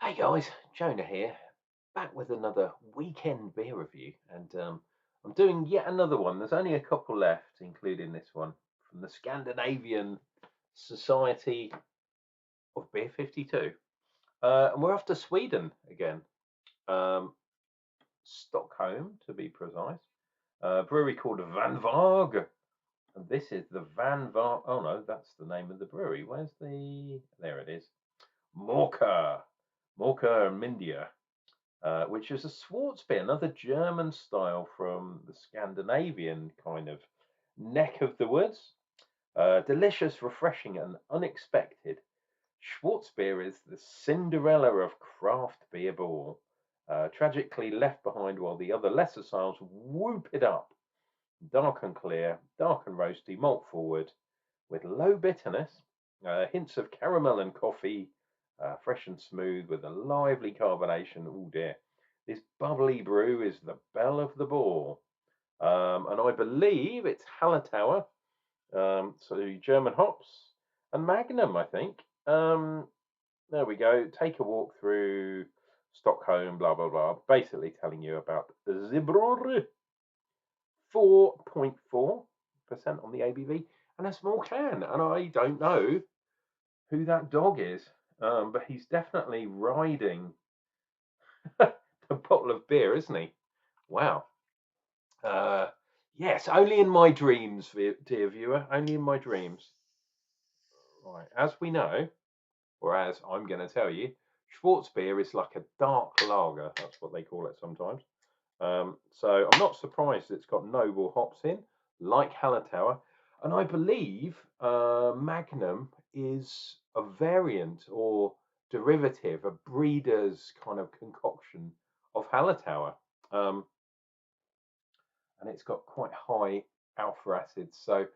Hey guys, Jonah here, back with another weekend beer review, and I'm doing yet another one. There's only a couple left, including this one from the Scandinavian Society of Beer 52, and we're off to Sweden again, um, Stockholm to be precise. A brewery called Vanvåg, and this is the Vanvåg. Oh no, that's the name of the brewery. Where's the? There it is. Mörker Mindia. Which is a Schwarzbier, another German style from the Scandinavian kind of neck of the woods. Delicious, refreshing, and unexpected. Schwarzbier is the Cinderella of craft beer ball, tragically left behind while the other lesser styles whoop it up. Dark and clear, dark and roasty, malt forward, with low bitterness, hints of caramel and coffee, fresh and smooth with a lively carbonation. Oh dear. This bubbly brew is the belle of the ball. And I believe it's Hallertauer, so German hops, and Magnum, I think. There we go. Take a walk through Stockholm, blah, blah, blah. Basically telling you about Zibbror, 4.4% on the ABV, and a small can. And I don't know who that dog is, but he's definitely riding a bottle of beer, isn't he? Wow. Yes, only in my dreams, dear viewer, only in my dreams. Right, as we know, or as I'm going to tell you, Schwarzbier is like a dark lager. That's what they call it sometimes. So I'm not surprised it's got noble hops in, like Hallertauer. And I believe Magnum is a variant or derivative, a breeder's kind of concoction of Hallertauer. Um, and it's got quite high alpha acids. So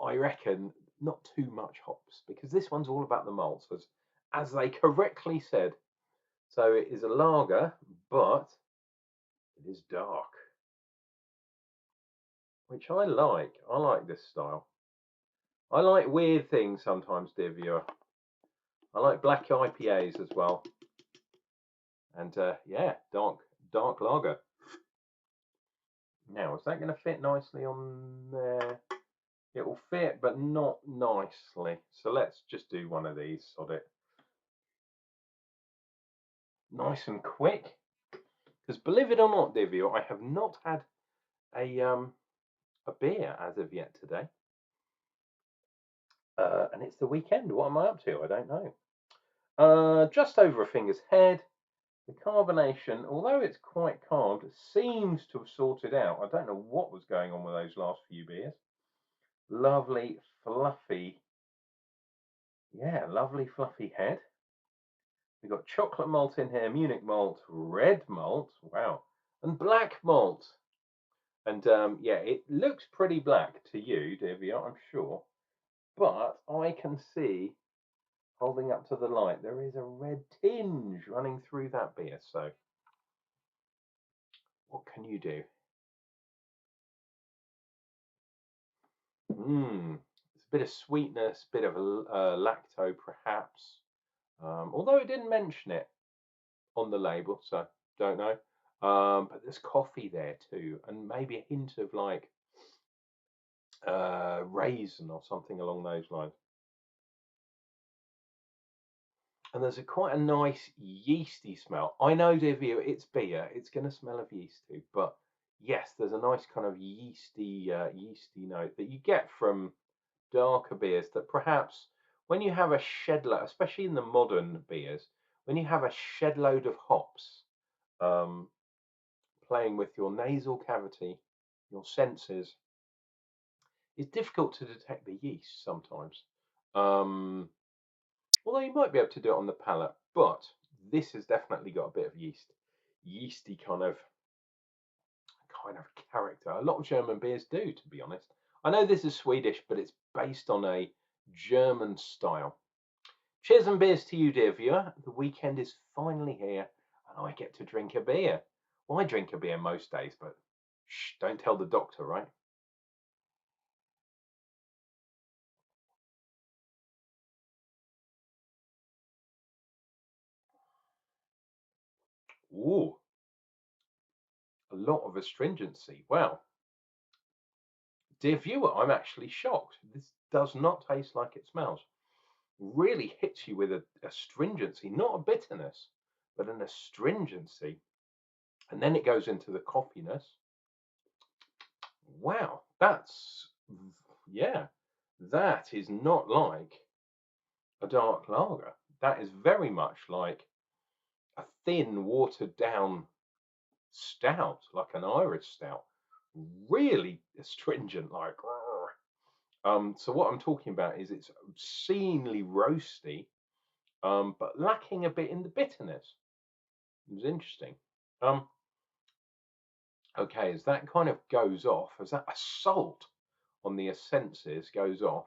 I reckon not too much hops, because this one's all about the malts, as they correctly said. So it is a lager, but it is dark, which I like. I like this style. I like weird things sometimes, dear viewer. I like black IPAs as well. And yeah, dark lager. Now, is that going to fit nicely on there? It will fit, but not nicely. So let's just do one of these, sod it. Nice and quick. Because believe it or not, dear viewer, I have not had a beer as of yet today. And it's the weekend. What am I up to? I don't know. Just over a finger's head. The carbonation, although it's quite carved, seems to have sorted out. I don't know what was going on with those last few beers. Lovely, fluffy, yeah, lovely, fluffy head. We've got chocolate malt in here, Munich malt, red malt, wow, and black malt. And yeah, it looks pretty black to you, dear viewer, I'm sure. But I can see, holding up to the light, there is a red tinge running through that beer. So what can you do? It's a bit of sweetness, bit of lacto perhaps, although it didn't mention it on the label, so don't know. But there's coffee there too, and maybe a hint of like raisin or something along those lines. And there's quite a nice yeasty smell. I know, dear viewer, it's beer. It's going to smell of yeast too. But yes, there's a nice kind of yeasty note that you get from darker beers that perhaps when you have a shed load, especially in the modern beers, when you have a shed load of hops um, playing with your nasal cavity, your senses, it's difficult to detect the yeast sometimes. Um, Although you might be able to do it on the palate, but this has definitely got a bit of yeasty kind of character. A lot of German beers do, to be honest. I know this is Swedish, but it's based on a German style. Cheers and beers to you, dear viewer. The weekend is finally here, and I get to drink a beer. Well, I drink a beer most days, but shh, don't tell the doctor, right? Ooh, a lot of astringency. Wow. Dear viewer, I'm actually shocked. This does not taste like it smells. Really hits you with a astringency, not a bitterness, but an astringency. And then it goes into the coffeeness. Wow, yeah, that is not like a dark lager. That is very much like a thin, watered down stout, like an Irish stout. Really astringent, like. So what I'm talking about is it's obscenely roasty, but lacking a bit in the bitterness. It was interesting. Um, okay, as that kind of goes off, as that assault on the senses goes off,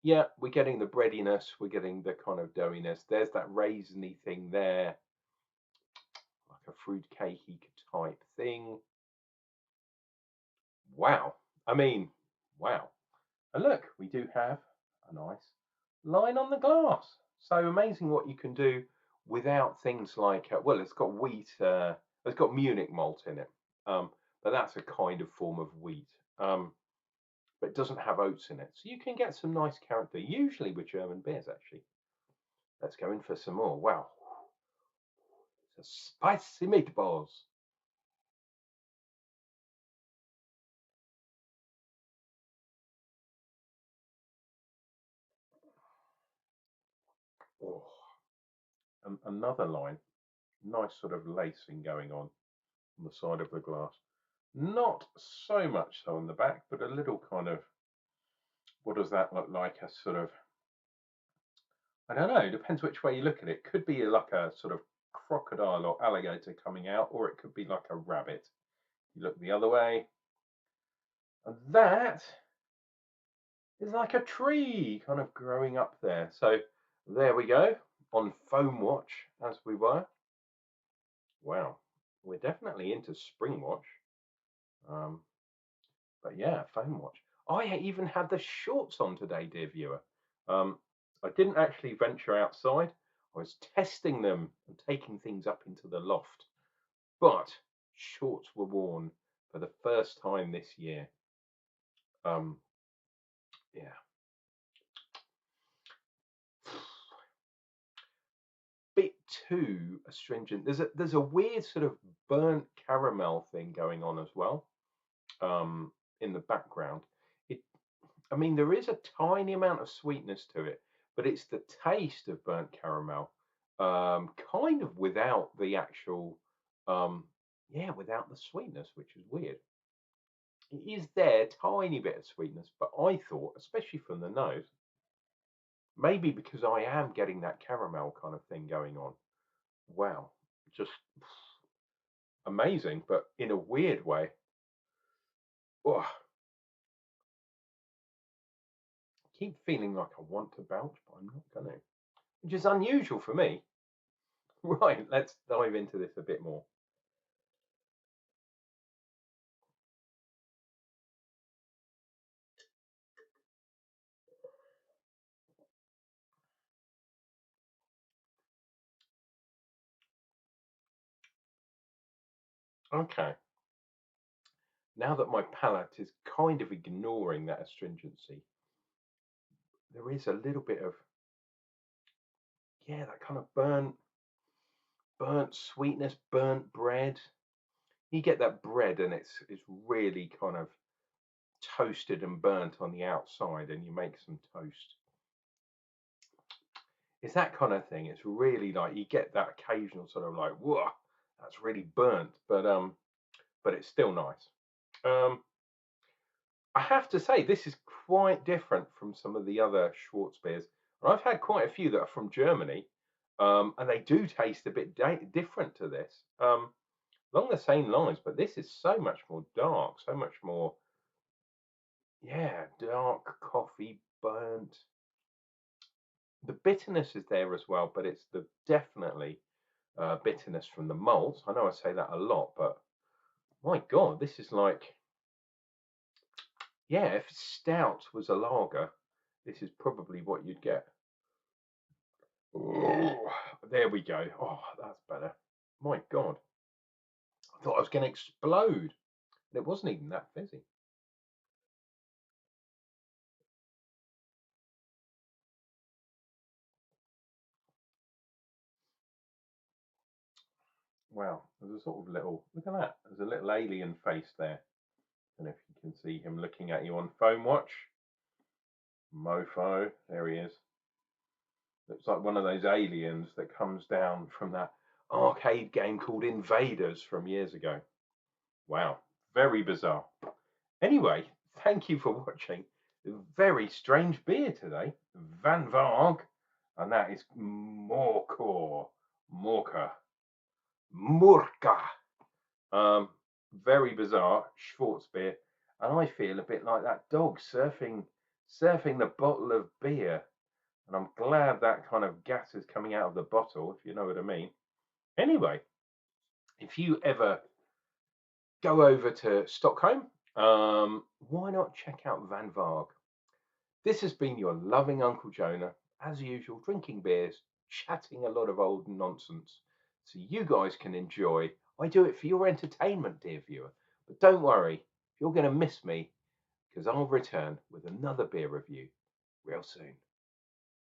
yeah, we're getting the breadiness, we're getting the kind of doughiness. There's that raisiny thing there, like a fruit cakey type thing. Wow. I mean, wow. And look, we do have a nice line on the glass. So amazing what you can do without things like, well, it's got wheat, it's got Munich malt in it, but that's a kind of form of wheat. But it doesn't have oats in it. So you can get some nice character, usually with German beers, actually. Let's go in for some more. Wow. It's a spicy meatballs. Oh, and another line. Nice sort of lacing going on the side of the glass. Not so much so on the back, but a little kind of, what does that look like? A sort of, I don't know, depends which way you look at it. Could be like a sort of crocodile or alligator coming out, or it could be like a rabbit. You look the other way, and that is like a tree kind of growing up there. So there we go, on foam watch as we were. Wow, we're definitely into spring watch. Um, but yeah, foam watch. I even had the shorts on today, dear viewer. Um, I didn't actually venture outside. I was testing them and taking things up into the loft. But shorts were worn for the first time this year. Um, yeah, bit too astringent. There's a weird sort of burnt caramel thing going on as well. In the background, it. I mean, there is a tiny amount of sweetness to it, but it's the taste of burnt caramel, kind of without the actual, um, yeah, without the sweetness, which is weird. It is there, tiny bit of sweetness, but I thought, especially from the nose, maybe because I am getting that caramel kind of thing going on. Wow, just amazing, but in a weird way. Oh, I keep feeling like I want to belch, but I'm not going to, which is unusual for me. Right, let's dive into this a bit more. Okay, now that my palate is kind of ignoring that astringency, there is a little bit of, yeah, that kind of burnt sweetness, burnt bread. You get that bread and it's really kind of toasted and burnt on the outside, and you make some toast. It's that kind of thing. It's really like you get that occasional sort of like, whoa, that's really burnt, but it's still nice. Um, I have to say, this is quite different from some of the other Schwarzbiers. And I've had quite a few that are from Germany, and they do taste a bit different to this, along the same lines. But this is so much more dark, so much more, yeah, dark coffee, burnt. The bitterness is there as well, but it's the definitely bitterness from the malt. I know I say that a lot, but my God, this is like, yeah, if stout was a lager, this is probably what you'd get. Oh, there we go. Oh, that's better. My God. I thought I was going to explode. And it wasn't even that fizzy. Wow. There's a sort of little, look at that. There's a little alien face there. And if you can see him looking at you on phone watch. Mofo. There he is. Looks like one of those aliens that comes down from that arcade game called Invaders from years ago. Wow. Very bizarre. Anyway, thank you for watching. Very strange beer today, Vanvåg, and that is Mörker, Mörker. Very bizarre Schwarzbier, and I feel a bit like that dog surfing the bottle of beer. And I'm glad that kind of gas is coming out of the bottle, if you know what I mean. Anyway, if you ever go over to Stockholm, why not check out Vanvåg? This has been your loving Uncle Jonah, as usual, drinking beers, chatting a lot of old nonsense, so you guys can enjoy. I do it for your entertainment, dear viewer. But don't worry, you're going to miss me, because I'll return with another beer review real soon.